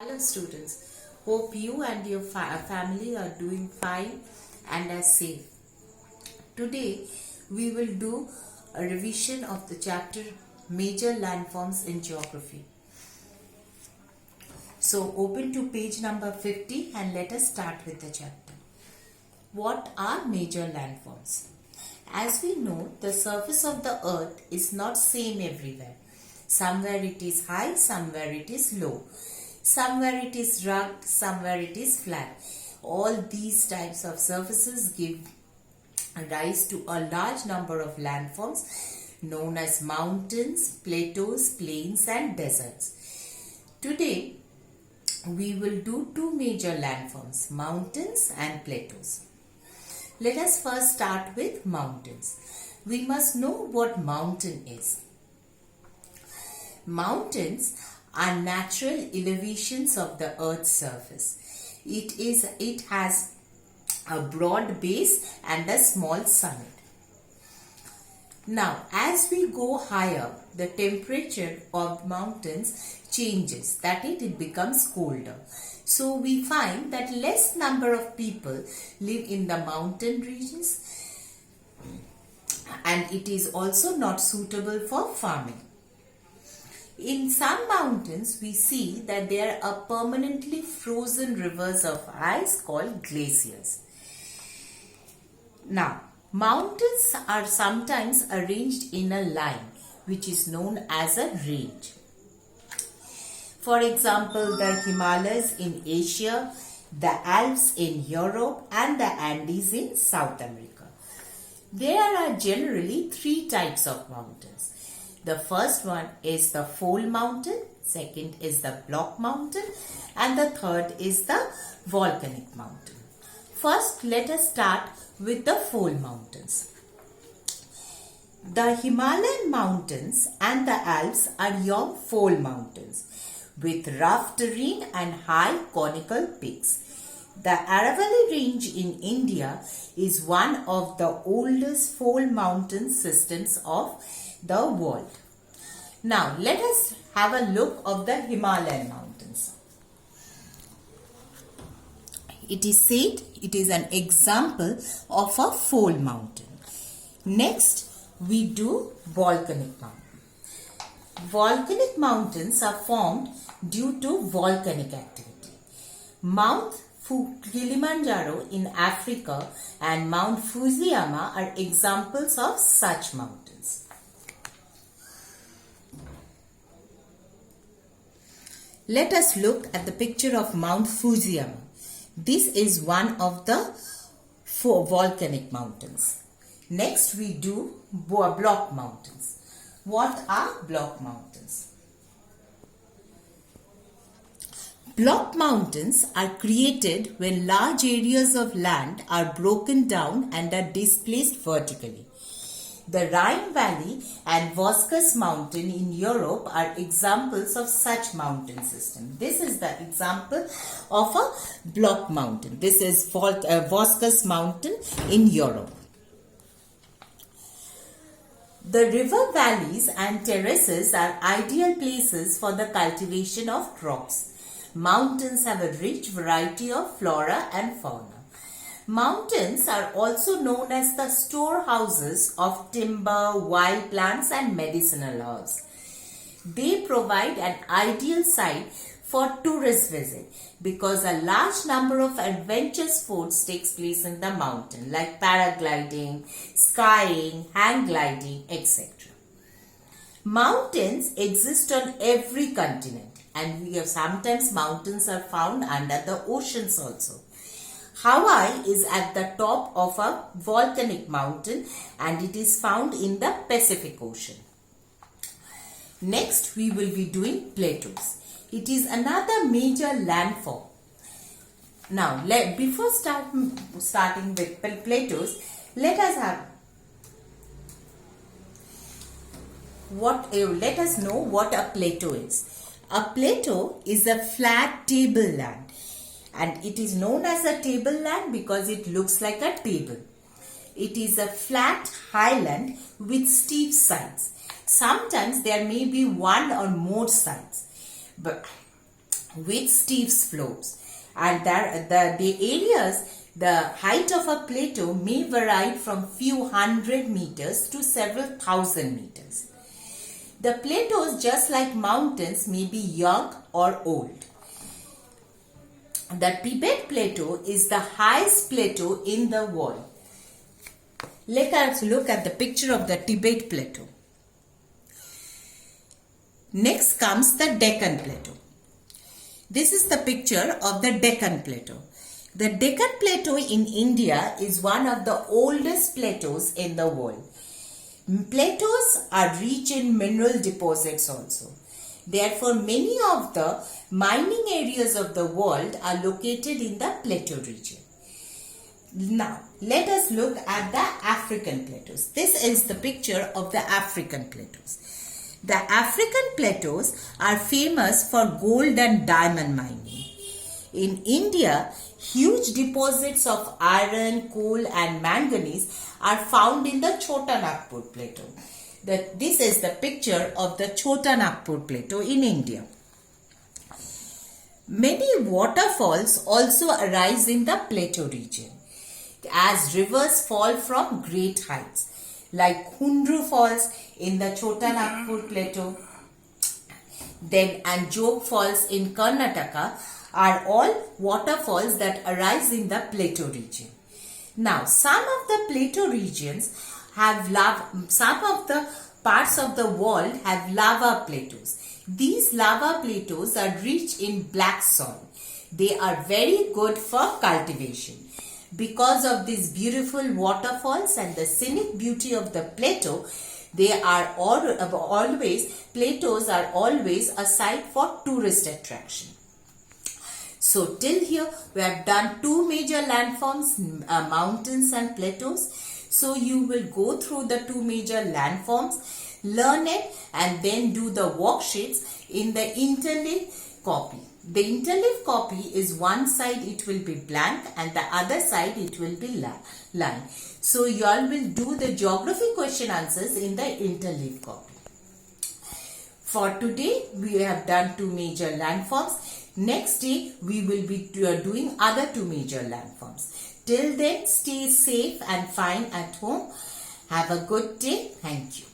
Hello students, hope you and your family are doing fine and are safe. Today we will do a revision of the chapter Major Landforms in Geography. So open to page number 50 and let us start with the chapter. What are major landforms? As we know, the surface of the earth is not same everywhere. Somewhere it is high, somewhere it is low. Somewhere it is rugged, somewhere it is flat. All these types of surfaces give rise to a large number of landforms known as mountains, plateaus, plains and deserts. Today we will do two major landforms, mountains and plateaus. Let us first start with mountains. We must know what mountain is. Mountains are natural elevations of the earth's surface. It has a broad base and a small summit. Now, as we go higher, the temperature of mountains changes, that is, it becomes colder. So we find that less number of people live in the mountain regions, and it is also not suitable for farming. In some mountains, we see that there are permanently frozen rivers of ice called glaciers. Now, mountains are sometimes arranged in a line, which is known as a range. For example, the Himalayas in Asia, the Alps in Europe, and the Andes in South America. There are generally three types of mountains. The first one is the fold mountain, second is the block mountain, and the third is the volcanic mountain. First, let us start with the fold mountains. The Himalayan mountains and the Alps are young fold mountains with rough terrain and high conical peaks. The Aravalli range in India is one of the oldest fold mountain systems of the world. Now let us have a look of the Himalayan mountains. It is said it is an example of a fold mountain. Next we do volcanic mountain. Volcanic mountains are formed due to volcanic activity. Mount Kilimanjaro in Africa and Mount Fujiyama are examples of such mountains. Let us look at the picture of Mount Fujiyama. This is one of the four volcanic mountains. Next we do block mountains. What are block mountains? Block mountains are created when large areas of land are broken down and are displaced vertically. The Rhine Valley and Vosges Mountain in Europe are examples of such mountain system. This is the example of a block mountain. This is Vosges Mountain in Europe. The river valleys and terraces are ideal places for the cultivation of crops. Mountains have a rich variety of flora and fauna. Mountains are also known as the storehouses of timber, wild plants and medicinal herbs. They provide an ideal site for tourist visit because a large number of adventure sports takes place in the mountain like paragliding, skiing, hang gliding, etc. Mountains exist on every continent, and we have sometimes mountains are found under the oceans also. Hawaii is at the top of a volcanic mountain and it is found in the Pacific Ocean. Next we will be doing plateaus. It is another major landform. Now before starting with plateaus, let us know what a plateau is. A plateau is a flat tableland. And it is known as a tableland because it looks like a table. It is a flat highland with steep sides. Sometimes there may be one or more sides. But with steep slopes, and the areas, the height of a plateau may vary from few hundred meters to several thousand meters. The plateaus, just like mountains, may be young or old. The Tibet Plateau is the highest plateau in the world. Let us look at the picture of the Tibet Plateau. Next comes the Deccan Plateau. This is the picture of the Deccan Plateau. The Deccan Plateau in India is one of the oldest plateaus in the world. Plateaus are rich in mineral deposits also. Therefore, many of the mining areas of the world are located in the plateau region. Now, let us look at the African plateaus. This is the picture of the African plateaus. The African plateaus are famous for gold and diamond mining. In India, huge deposits of iron, coal and manganese are found in the Chota Nagpur Plateau. This is the picture of the Chota Nagpur Plateau in India. Many waterfalls also arise in the plateau region as rivers fall from great heights, like Hundru Falls in the Chota Nagpur Plateau, and Jog Falls in Karnataka are all waterfalls that arise in the plateau region. Now, some of the plateau regions have some of the parts of the world have lava plateaus. These lava plateaus are rich in black soil. They are very good for cultivation. Because of these beautiful waterfalls and the scenic beauty of the plateau, plateaus are always a site for tourist attraction. So till here we have done two major landforms, mountains and plateaus. So you will go through the two major landforms, learn it, and then do the worksheets in the interleave copy. The interleave copy is one side it will be blank and the other side it will be line. So you all will do the geography question answers in the interleave copy. For today we have done two major landforms. Next day we will be doing other two major landforms. Till then, stay safe and fine at home. Have a good day. Thank you.